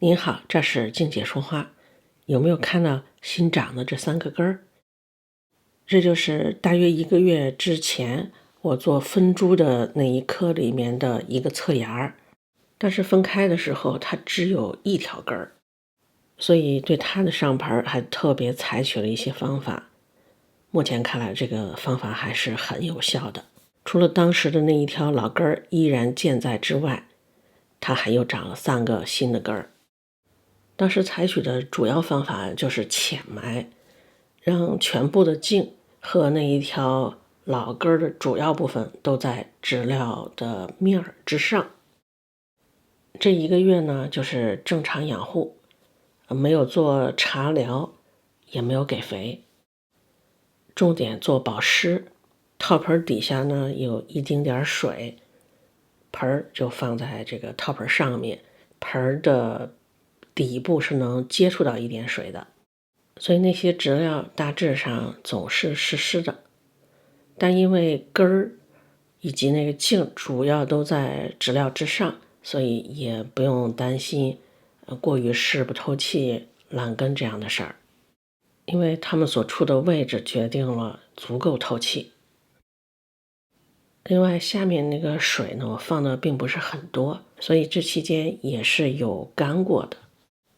您好，这是静姐说话。有没有看到新长的这3个根儿？这就是大约1个月之前我做分株的那一颗里面的一个侧芽儿，但是分开的时候它只有1条根儿，所以对它的上盆还特别采取了一些方法。目前看来这个方法还是很有效的，除了当时的那一条老根儿依然健在之外，它还又长了3个新的根儿。当时采取的主要方法就是浅埋，让全部的茎和那一条老根儿的主要部分都在植料的面儿之上。这1个月呢，就是正常养护，没有做茶疗，也没有给肥，重点做保湿。套盆底下呢有一丁点水，盆就放在这个套盆上面，盆的底部是能接触到一点水的，所以那些植料大致上总是湿湿的。但因为根儿以及那个茎主要都在植料之上，所以也不用担心过于湿不透气、烂根这样的事儿，因为它们所处的位置决定了足够透气。另外下面那个水呢，我放的并不是很多，所以这期间也是有干过的。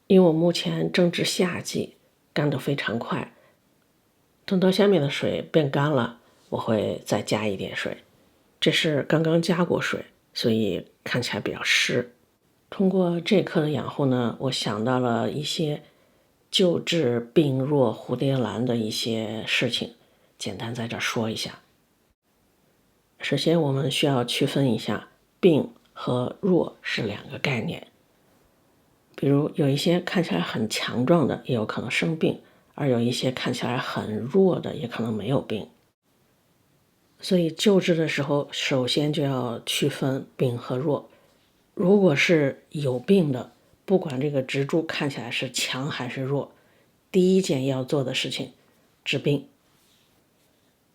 因为我目前正值夏季，干得非常快，等到下面的水变干了，我会再加一点水。这是刚刚加过水，所以看起来比较湿。通过这颗的养护呢，我想到了一些救治病弱蝴蝶兰的一些事情，简单在这说一下。首先我们需要区分一下，病和弱是2个概念。比如有一些看起来很强壮的也有可能生病，而有一些看起来很弱的也可能没有病。所以救治的时候，首先就要区分病和弱。如果是有病的，不管这个植株看起来是强还是弱，第一件要做的事情，治病。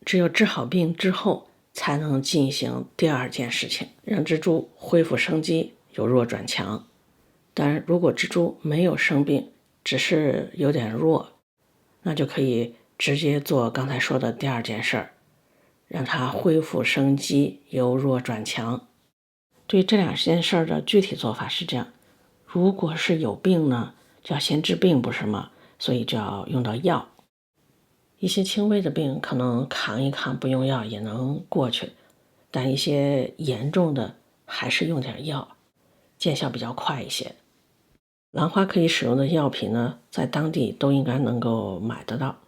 只有治好病之后，才能进行第2件事情，让植株恢复生机，由弱转强。当然，如果植株没有生病，只是有点弱，那就可以直接做刚才说的第2件事儿，让它恢复生机，由弱转强。对这2件事儿的具体做法是这样：如果是有病呢，就要先治病，不是吗？所以就要用到药。一些轻微的病可能扛一扛不用药也能过去，但一些严重的还是用点药，见效比较快一些。兰花可以使用的药品呢，在当地都应该能够买得到。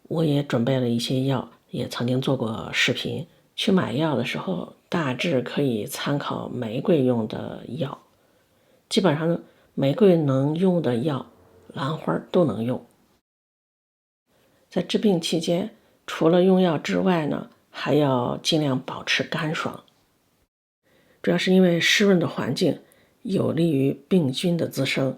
我也准备了一些药，也曾经做过视频。去买药的时候，大致可以参考玫瑰用的药。基本上呢，玫瑰能用的药，兰花都能用。在治病期间，除了用药之外呢，还要尽量保持干爽。主要是因为湿润的环境有利于病菌的滋生。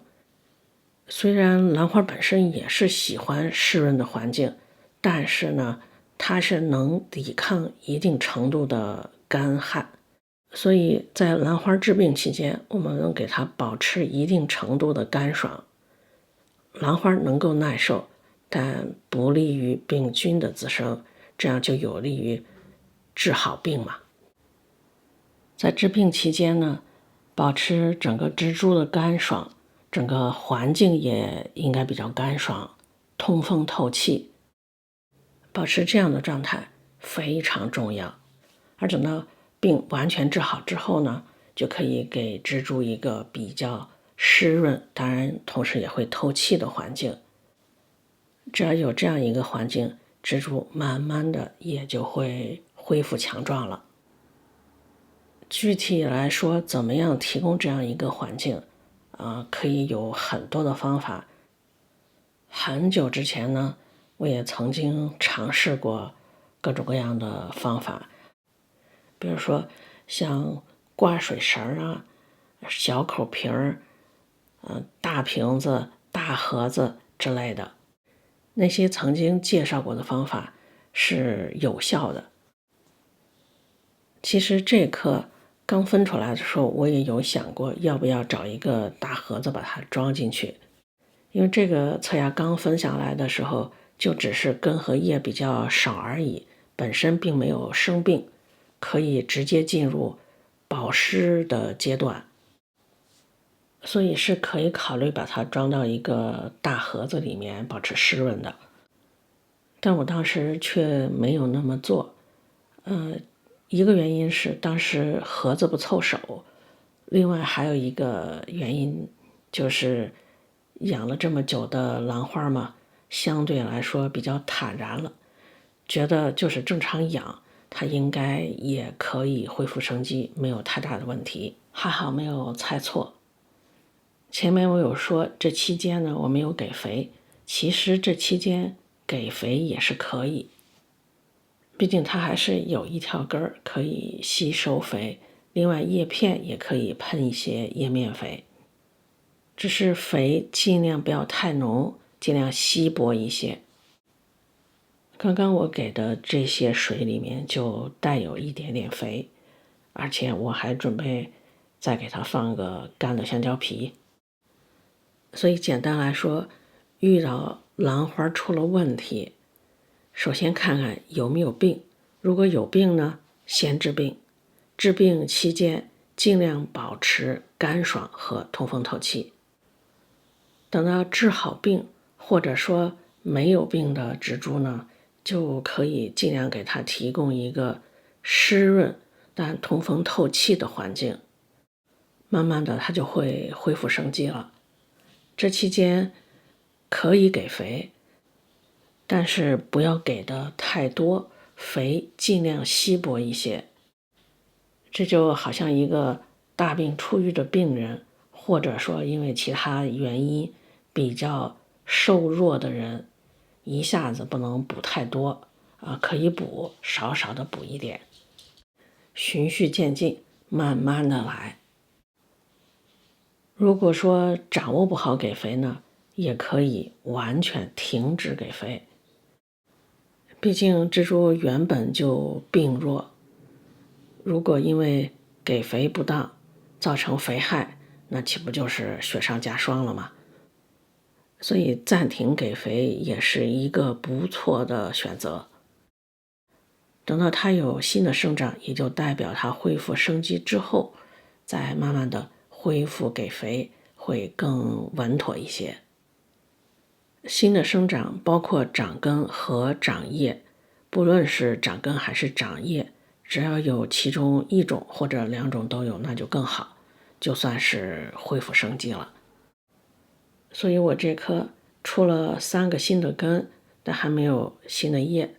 虽然兰花本身也是喜欢湿润的环境，但是呢，它是能抵抗一定程度的干旱。所以在兰花治病期间，我们能给它保持一定程度的干爽。兰花能够耐受，但不利于病菌的滋生，这样就有利于治好病嘛。在治病期间呢，保持整个植株的干爽，整个环境也应该比较干爽，通风透气。保持这样的状态非常重要。而等到病完全治好之后呢，就可以给植株一个比较湿润，当然同时也会透气的环境。只要有这样一个环境，植株慢慢的也就会恢复强壮了。具体来说，怎么样提供这样一个环境，可以有很多的方法。很久之前呢，我也曾经尝试过各种各样的方法，比如说像挂水绳啊、小口瓶儿、大瓶子、大盒子之类的。那些曾经介绍过的方法是有效的。其实这颗刚分出来的时候，我也有想过要不要找一个大盒子把它装进去，因为这个侧芽刚分下来的时候，就只是根和叶比较少而已，本身并没有生病，可以直接进入保湿的阶段，所以是可以考虑把它装到一个大盒子里面保持湿润的。但我当时却没有那么做，一个原因是当时盒子不凑手，另外还有一个原因就是养了这么久的兰花嘛，相对来说比较坦然了，觉得就是正常养，它应该也可以恢复生机，没有太大的问题。还好没有猜错。前面我有说这期间呢我没有给肥，其实这期间给肥也是可以，毕竟它还是有一条根儿可以吸收肥，另外叶片也可以喷一些叶面肥，只是肥尽量不要太浓，尽量稀薄一些。刚刚我给的这些水里面就带有一点点肥，而且我还准备再给它放个干的香蕉皮。所以简单来说，遇到兰花出了问题，首先看看有没有病，如果有病呢，先治病。治病期间尽量保持干爽和通风透气。等到治好病或者说没有病的植株呢，就可以尽量给它提供一个湿润但通风透气的环境，慢慢的它就会恢复生机了。这期间可以给肥，但是不要给的太多，肥尽量稀薄一些。这就好像一个大病初愈的病人，或者说因为其他原因比较瘦弱的人，一下子不能补太多可以补少少的补一点，循序渐进，慢慢的来。如果说掌握不好给肥呢，也可以完全停止给肥。毕竟蜘蛛原本就病弱，如果因为给肥不当造成肥害，那岂不就是雪上加霜了吗？所以暂停给肥也是一个不错的选择。等到它有新的生长，也就代表它恢复生机之后，再慢慢的恢复给肥会更稳妥一些。新的生长包括长根和长叶，不论是长根还是长叶，只要有其中一种或者两种都有，那就更好，就算是恢复生机了。所以我这棵出了3个新的根，但还没有新的叶，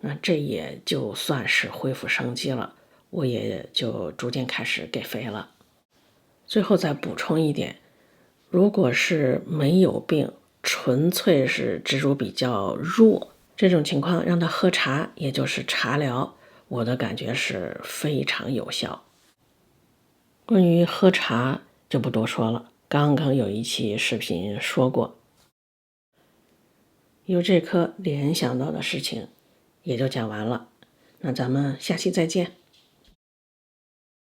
那这也就算是恢复生机了，我也就逐渐开始给肥了。最后再补充一点，如果是没有病，纯粹是植株比较弱，这种情况让它喝茶，也就是茶疗，我的感觉是非常有效。关于喝茶就不多说了，刚刚有一期视频说过。由这颗联想到的事情也就讲完了，那咱们下期再见。